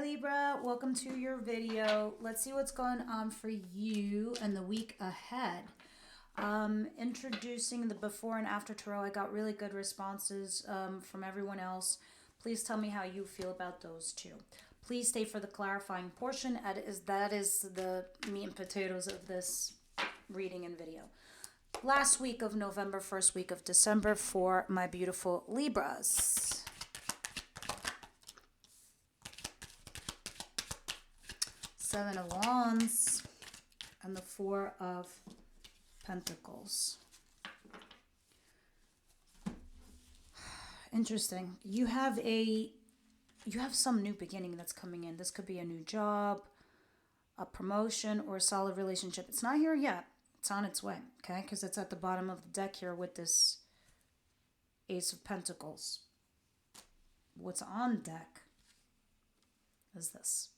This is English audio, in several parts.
Libra, welcome to your video. Let's see what's going on for you and the week ahead. Introducing the before and after tarot. I got really good responses from everyone else. Please tell me how you feel about those two. Please stay for the clarifying portion. That is the meat and potatoes of this reading and video. Last week of November, first week of December for my beautiful Libras. Seven of Wands and the Four of Pentacles. Interesting. You have some new beginning that's coming in. This could be a new job, a promotion, or a solid relationship. It's not here yet. It's on its way, okay? Because it's at the bottom of the deck here with this Ace of Pentacles. What's on deck is this.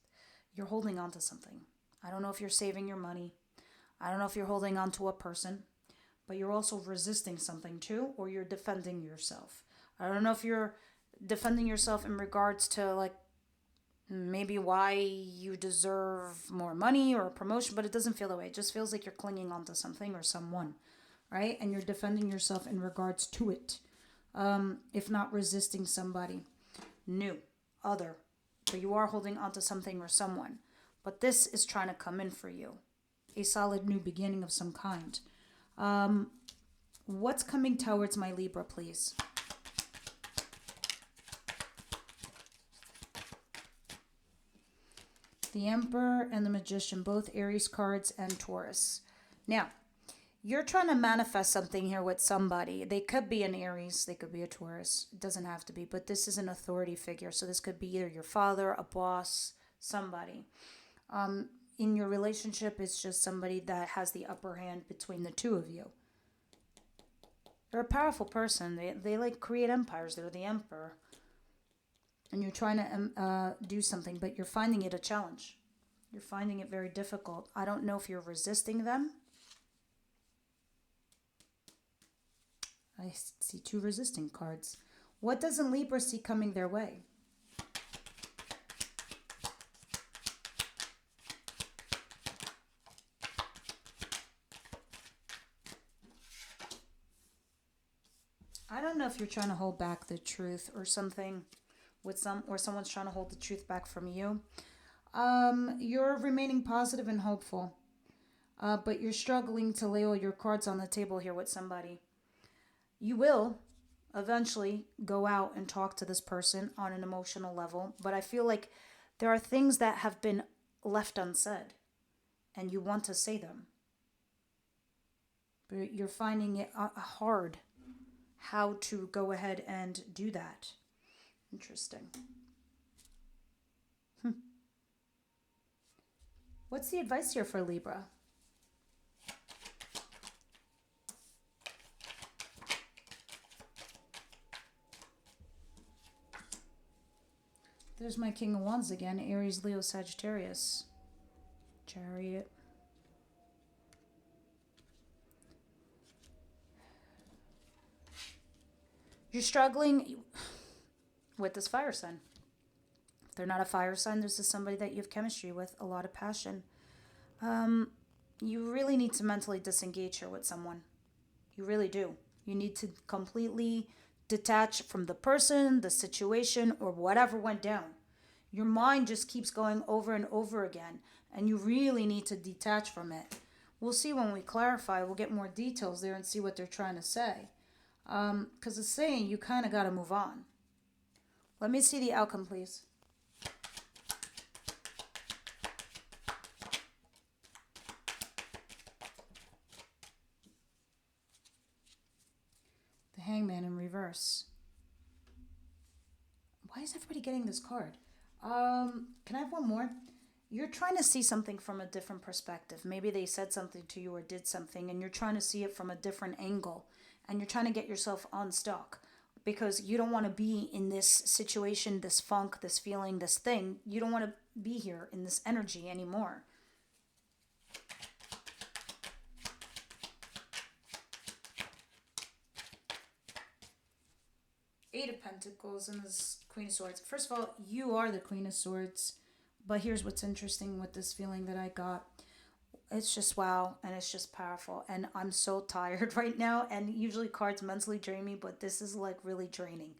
You're holding on to something. I don't know if you're saving your money. I don't know if you're holding on to a person, but you're also resisting something too, or you're defending yourself. I don't know if you're defending yourself in regards to like maybe why you deserve more money or a promotion, but it doesn't feel that way. It just feels like you're clinging on to something or someone, right? And you're defending yourself in regards to it. If not resisting somebody new, other. But you are holding on to something or someone. But this is trying to come in for you. A solid new beginning of some kind. What's coming towards my Libra, please? The Emperor and the Magician, both Aries cards and Taurus. Now, you're trying to manifest something here with somebody. They could be an Aries, they could be a Taurus. It doesn't have to be, but this is an authority figure. So this could be either your father, a boss, somebody. In your relationship, it's just somebody that has the upper hand between the two of you. They're a powerful person. They like create empires. They're the Emperor. And you're trying to do something, but you're finding it a challenge. You're finding it very difficult. I don't know if you're resisting them. I see two resisting cards. What doesn't Libra see coming their way? I don't know if you're trying to hold back the truth or something with or someone's trying to hold the truth back from you. You're remaining positive and hopeful, but you're struggling to lay all your cards on the table here with somebody. You will eventually go out and talk to this person on an emotional level, but I feel like there are things that have been left unsaid and you want to say them. But you're finding it hard how to go ahead and do that. Interesting. What's the advice here for Libra? There's my King of Wands again. Aries, Leo, Sagittarius. Chariot. You're struggling with this fire sign. If they're not a fire sign, this is somebody that you have chemistry with, a lot of passion. You really need to mentally disengage here with someone. You really do. You need to completely detach from the person, the situation, or whatever went down. Your mind just keeps going over and over again, and you really need to detach from it. We'll see when we clarify. We'll get more details there and see what they're trying to say. Because it's saying you kind of got to move on. Let me see the outcome, please. The Hangman in reverse. Why is everybody getting this card? Can I have one more? You're trying to see something from a different perspective. Maybe they said something to you or did something, and you're trying to see it from a different angle. And you're trying to get yourself unstuck because you don't want to be in this situation, this funk, this feeling, this thing. You don't want to be here in this energy anymore. Eight of Pentacles and this Queen of Swords. First of all, you are the Queen of Swords. But here's what's interesting with this feeling that I got. It's just wow, and it's just powerful. And I'm so tired right now. And usually cards mentally drain me, but this is like really draining.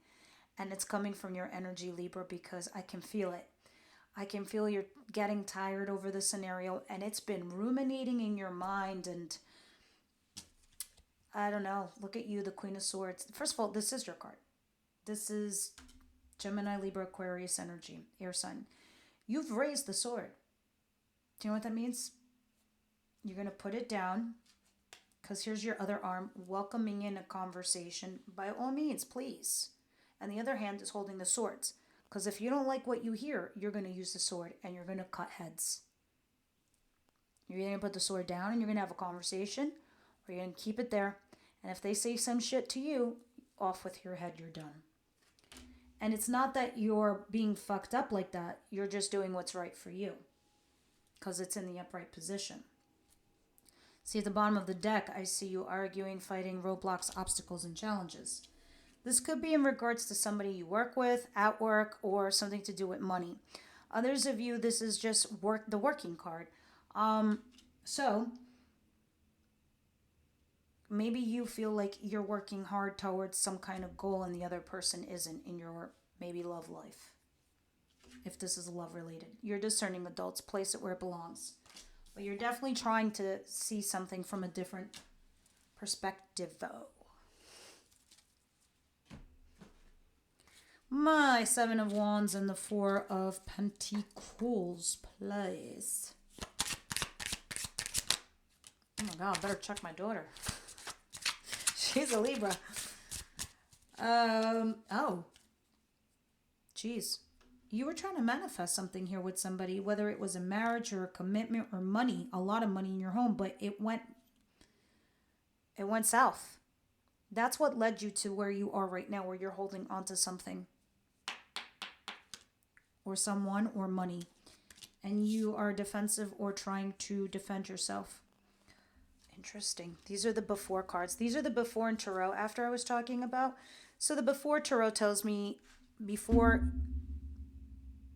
And it's coming from your energy, Libra, because I can feel it. I can feel you're getting tired over the scenario, and it's been ruminating in your mind. And I don't know. Look at you, the Queen of Swords. First of all, this is your card. This is Gemini, Libra, Aquarius energy, air sign. You've raised the sword. Do you know what that means? You're going to put it down because here's your other arm welcoming in a conversation. By all means, please. And the other hand is holding the swords. Because if you don't like what you hear, you're going to use the sword and you're going to cut heads. You're going to put the sword down and you're going to have a conversation, or you're going to keep it there. And if they say some shit to you, off with your head, you're done. And it's not that you're being fucked up like that. You're just doing what's right for you. Because it's in the upright position. See, at the bottom of the deck, I see you arguing, fighting, roadblocks, obstacles, and challenges. This could be in regards to somebody you work with, at work, or something to do with money. Others of you, this is just the working card. So, maybe you feel like you're working hard towards some kind of goal and the other person isn't in your maybe love life. If this is love related. You're discerning adults, place it where it belongs. But you're definitely trying to see something from a different perspective though. My Seven of Wands and the Four of Pentacles, please. Oh my God, I better check my daughter. She's a Libra. Oh. Jeez. You were trying to manifest something here with somebody, whether it was a marriage or a commitment or money, a lot of money in your home, but it went south. That's what led you to where you are right now, where you're holding on to something or someone or money, and you are defensive or trying to defend yourself. Interesting. These are the before cards. These are the before and tarot after I was talking about. So the before tarot tells me before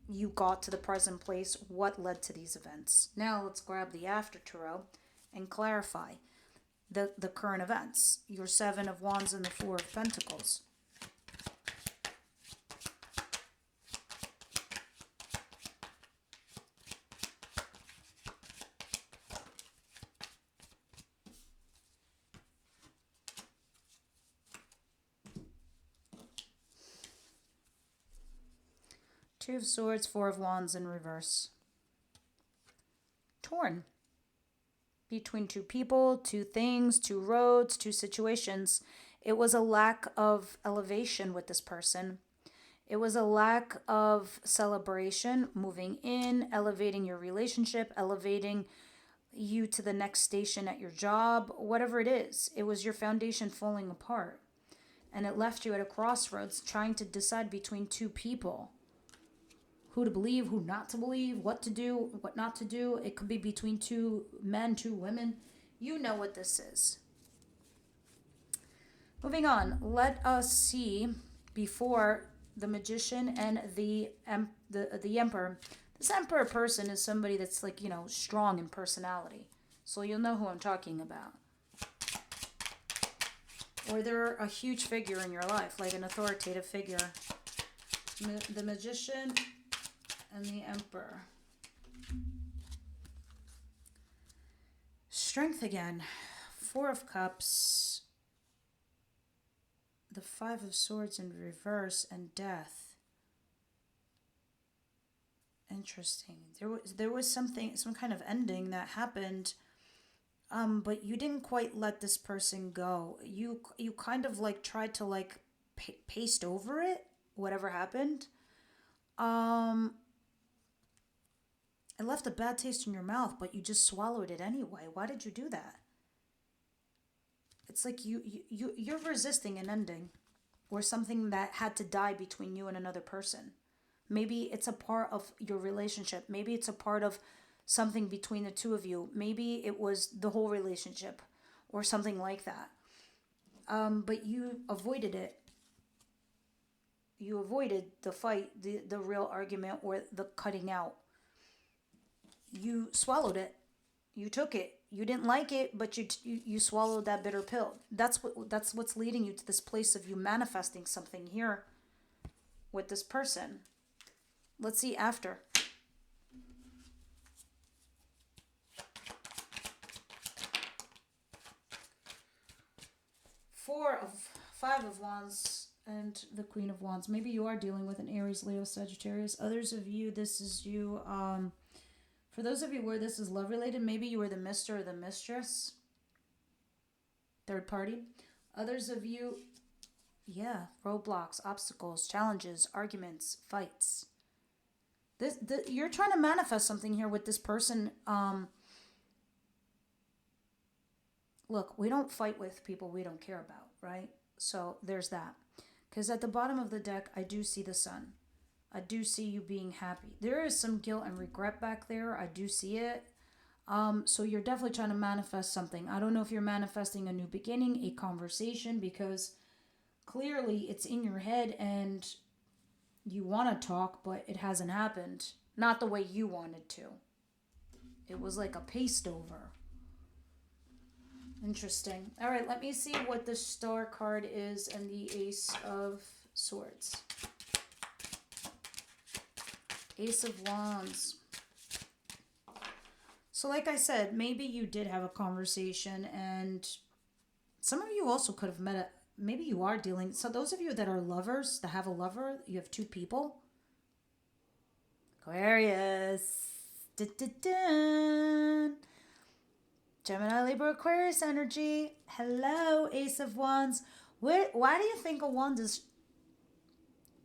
you got to the present place, what led to these events. Now let's grab the after tarot and clarify the current events. Your Seven of Wands and the Four of Pentacles. Two of Swords, Four of Wands in reverse. Torn. Between two people, two things, two roads, two situations. It was a lack of elevation with this person. It was a lack of celebration, moving in, elevating your relationship, elevating you to the next station at your job, whatever it is. It was your foundation falling apart. And it left you at a crossroads trying to decide between two people. Who to believe, who not to believe, what to do, what not to do. It could be between two men, two women. You know what this is. Moving on, let us see before the Magician and the Emperor. This Emperor person is somebody that's like, strong in personality. So you'll know who I'm talking about. Or they're a huge figure in your life, like an authoritative figure. The Magician and the Emperor. Strength again. Four of Cups. The Five of Swords in reverse and Death. Interesting. There was some kind of ending that happened, but you didn't quite let this person go. You kind of like tried to like paste over it, whatever happened. It left a bad taste in your mouth, but you just swallowed it anyway. Why did you do that? It's like you're resisting an ending or something that had to die between you and another person. Maybe it's a part of your relationship. Maybe it's a part of something between the two of you. Maybe it was the whole relationship or something like that. But you avoided it. You avoided the fight, the real argument, or the cutting out. you swallowed it. You took it. You didn't like it, but you swallowed that bitter pill. That's what's leading you to this place of you manifesting something here with this person. Let's see after. Five of Wands and the Queen of Wands. Maybe you are dealing with an Aries, Leo, Sagittarius. Others of you, this is you. For those of you where this is love related, maybe you were the mister or the mistress. Third party. Others of you, yeah, roadblocks, obstacles, challenges, arguments, fights. You're trying to manifest something here with this person. Look, we don't fight with people we don't care about, right? So there's that. Because at the bottom of the deck, I do see the sun. I do see you being happy. There is some guilt and regret back there. I do see it. So you're definitely trying to manifest something. I don't know if you're manifesting a new beginning, a conversation, because clearly it's in your head and you want to talk, but it hasn't happened. Not the way you wanted to. It was like a paste over. Interesting. All right, let me see what the Star card is and the Ace of Swords. Ace of Wands. So like I said, maybe you did have a conversation and some of you also could have met maybe you are dealing. So those of you that are lovers, that have a lover, you have two people. Aquarius. Dun, dun, dun. Gemini, Libra, Aquarius energy. Hello, Ace of Wands. Why do you think a wand is...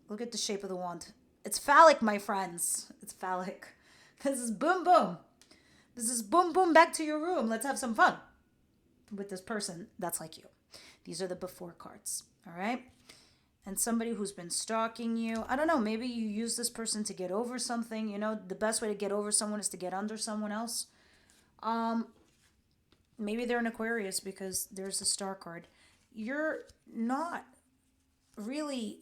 Look at the shape of the wand. It's phallic, my friends. It's phallic. This is boom, boom. This is boom, boom, back to your room. Let's have some fun with this person that's like you. These are the before cards, all right? And somebody who's been stalking you. I don't know, maybe you use this person to get over something. You know, the best way to get over someone is to get under someone else. Maybe they're an Aquarius because there's a Star card. You're not really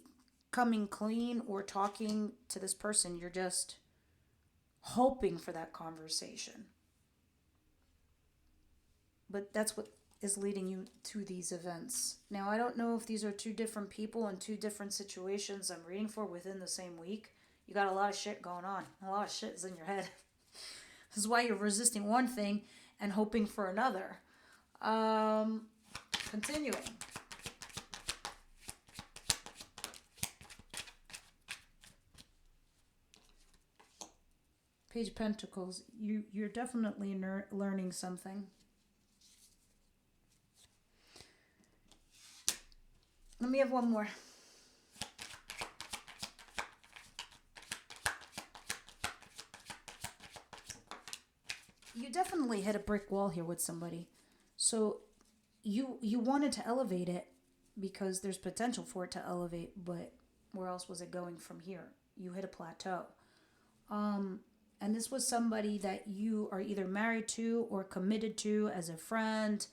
coming clean or talking to this person. You're just hoping for that conversation. But that's what is leading you to these events. Now, I don't know if these are two different people and two different situations I'm reading for within the same week. You got a lot of shit going on. A lot of shit is in your head. This is why you're resisting one thing and hoping for another. Continuing. Page of Pentacles. You're definitely learning something. Let me have one more. You definitely hit a brick wall here with somebody. So you wanted to elevate it because there's potential for it to elevate, but where else was it going from here? You hit a plateau. And this was somebody that you are either married to or committed to as a friend,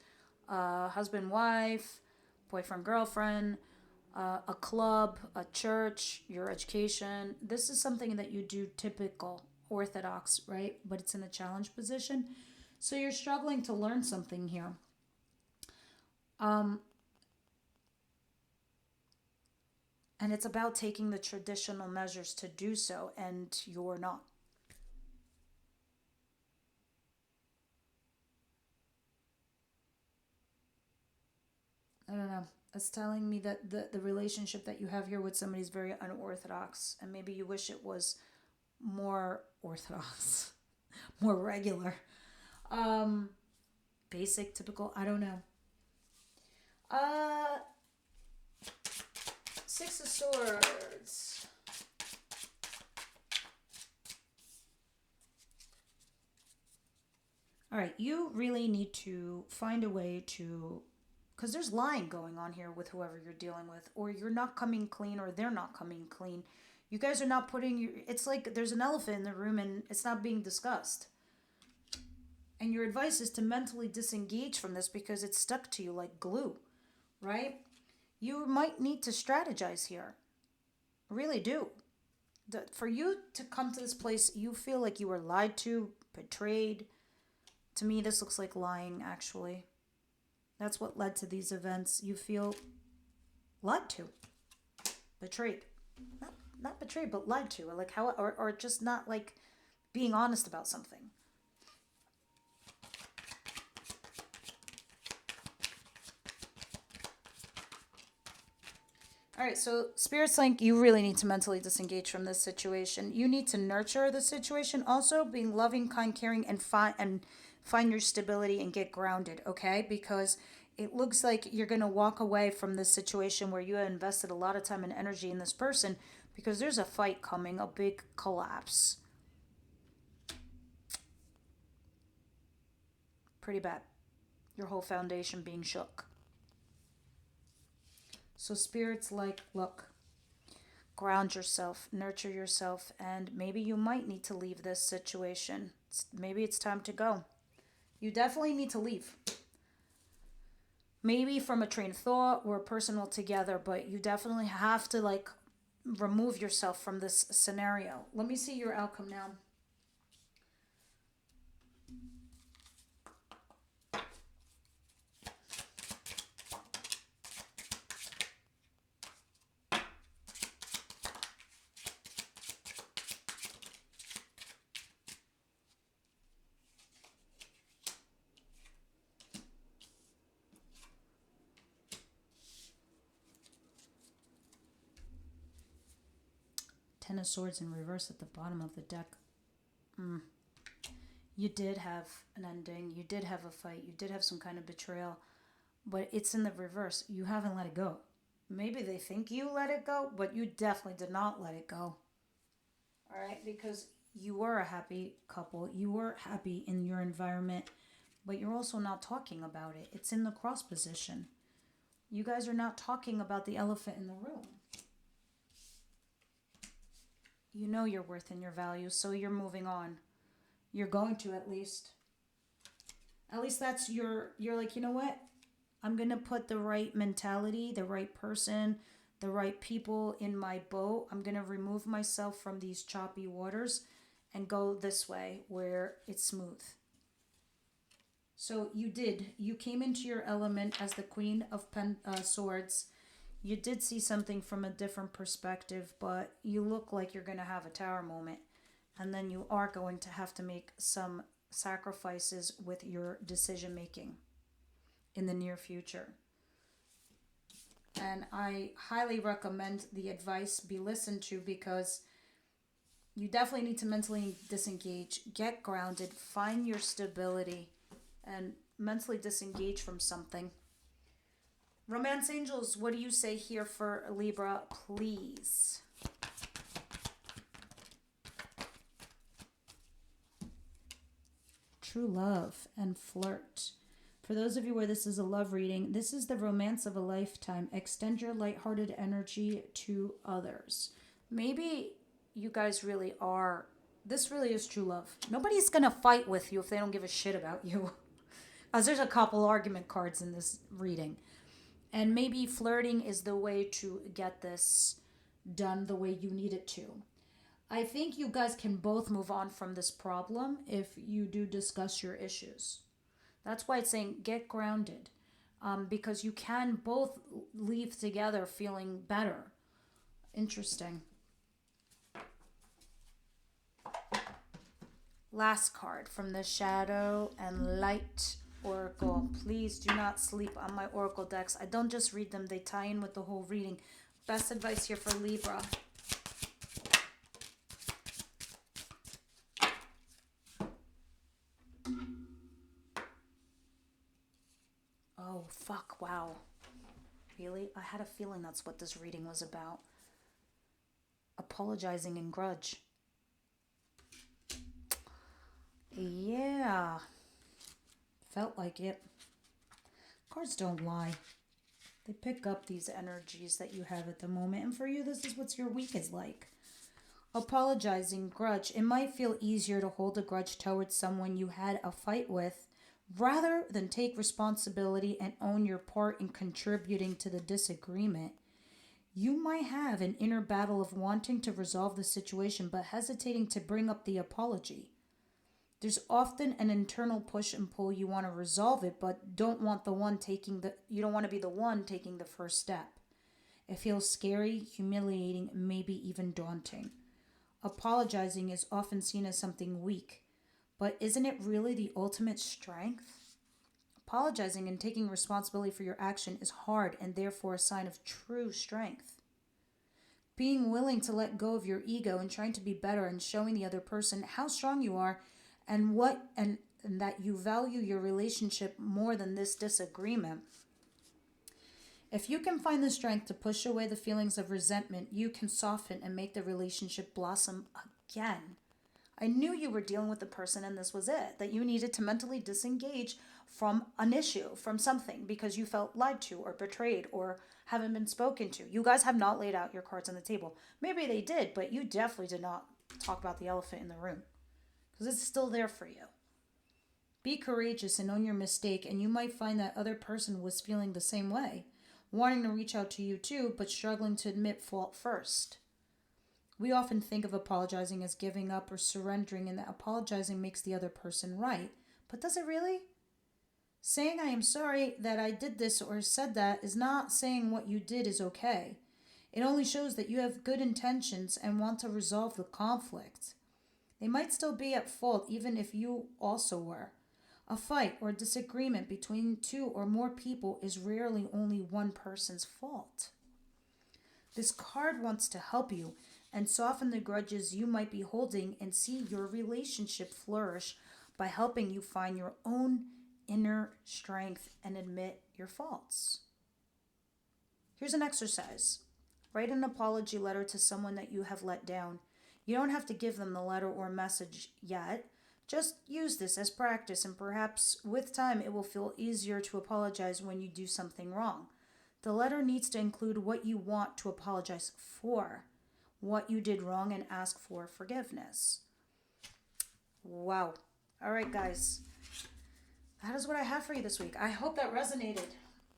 husband, wife, boyfriend, girlfriend, a club, a church, your education. This is something that you do typical, orthodox, right? But it's in a challenge position. So you're struggling to learn something here. And it's about taking the traditional measures to do so, and you're not. I don't know. It's telling me that the relationship that you have here with somebody is very unorthodox, and maybe you wish it was more orthodox, more regular, basic, typical. I don't know. Six of Swords. All right, you really need to find a way to, because there's lying going on here with whoever you're dealing with, or you're not coming clean, or they're not coming clean. You guys are not putting your, it's like there's an elephant in the room and it's not being discussed. And your advice is to mentally disengage from this because it's stuck to you like glue, right? You might need to strategize here. Really do. For you to come to this place, you feel like you were lied to, betrayed. To me, this looks like lying, actually. That's what led to these events. You feel lied to, betrayed. Not betrayed, but lied to. Or like how, or just not like being honest about something. All right, so Spirit's like you really need to mentally disengage from this situation. You need to nurture the situation, also being loving, kind, caring, and find your stability and get grounded. Okay, because it looks like you're gonna walk away from this situation where you have invested a lot of time and energy in this person because there's a fight coming, a big collapse. Pretty bad. Your whole foundation being shook. So Spirit's like, look, ground yourself, nurture yourself, and maybe you might need to leave this situation. Maybe it's time to go. You definitely need to leave. Maybe from a train of thought or a person altogether, but you definitely have to like remove yourself from this scenario. Let me see your outcome now. Ten of Swords in reverse at the bottom of the deck. You did have an ending. You did have a fight. You did have some kind of betrayal. But it's in the reverse. You haven't let it go. Maybe they think you let it go, but you definitely did not let it go. All right? Because you were a happy couple. You were happy in your environment, but you're also not talking about it. It's in the cross position. You guys are not talking about the elephant in the room. You know your worth and your value, so you're moving on. You're going to at least. At least that's you're like, you know what? I'm going to put the right mentality, the right person, the right people in my boat. I'm going to remove myself from these choppy waters and go this way where it's smooth. So you did. You came into your element as the Queen of Swords. You did see something from a different perspective, but you look like you're going to have a tower moment. And then you are going to have to make some sacrifices with your decision making in the near future. And I highly recommend the advice be listened to because you definitely need to mentally disengage, get grounded, find your stability, and mentally disengage from something. Romance Angels, what do you say here for Libra, please? True love and flirt. For those of you where this is a love reading, this is the romance of a lifetime. Extend your lighthearted energy to others. Maybe you guys really are, this really is true love. Nobody's going to fight with you if they don't give a shit about you. As there's a couple argument cards in this reading. And maybe flirting is the way to get this done the way you need it to. I think you guys can both move on from this problem if you do discuss your issues. That's why it's saying get grounded. Because you can both leave together feeling better. Interesting. Last card from the Shadow and Light Oracle. Please do not sleep on my Oracle decks. I don't just read them, they tie in with the whole reading. Best advice here for Libra. Oh, fuck, wow. Really? I had a feeling that's what this reading was about. Apologizing and grudge. Yeah. Felt like it. Cards don't lie. They pick up these energies that you have at the moment. And for you, this is what your week is like. Apologizing, grudge. It might feel easier to hold a grudge towards someone you had a fight with rather than take responsibility and own your part in contributing to the disagreement. You might have an inner battle of wanting to resolve the situation but hesitating to bring up the apology. There's often an internal push and pull. You want to resolve it, but don't want you don't want to be the one taking the first step. It feels scary, humiliating, maybe even daunting. Apologizing is often seen as something weak, but isn't it really the ultimate strength? Apologizing and taking responsibility for your action is hard and therefore a sign of true strength. Being willing to let go of your ego and trying to be better and showing the other person how strong you are and that you value your relationship more than this disagreement. If you can find the strength to push away the feelings of resentment, you can soften and make the relationship blossom again. I knew you were dealing with the person and this was it, that you needed to mentally disengage from an issue, from something, because you felt lied to or betrayed or haven't been spoken to. You guys have not laid out your cards on the table. Maybe they did, but you definitely did not talk about the elephant in the room because it's still there for you. Be courageous and own your mistake, and you might find that other person was feeling the same way, wanting to reach out to you too, but struggling to admit fault first. We often think of apologizing as giving up or surrendering, and that apologizing makes the other person right. But does it really? Saying I am sorry that I did this or said that is not saying what you did is okay. It only shows that you have good intentions and want to resolve the conflict. They might still be at fault even if you also were. A fight or disagreement between two or more people is rarely only one person's fault. This card wants to help you and soften the grudges you might be holding and see your relationship flourish by helping you find your own inner strength and admit your faults. Here's an exercise. Write an apology letter to someone that you have let down. You don't have to give them the letter or message yet. Just use this as practice, and perhaps with time it will feel easier to apologize when you do something wrong. The letter needs to include what you want to apologize for, what you did wrong, and ask for forgiveness. Wow. All right, guys. That is what I have for you this week. I hope that resonated.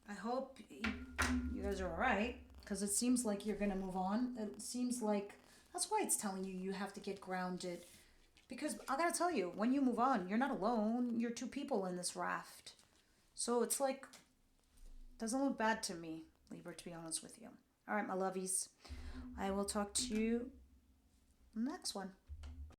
I hope you guys are all right, because it seems like you're going to move on. It seems like that's why it's telling you have to get grounded. Because I got to tell you, when you move on, you're not alone. You're two people in this raft. So it's like, doesn't look bad to me, Libra, to be honest with you. All right, my lovies. I will talk to you next one.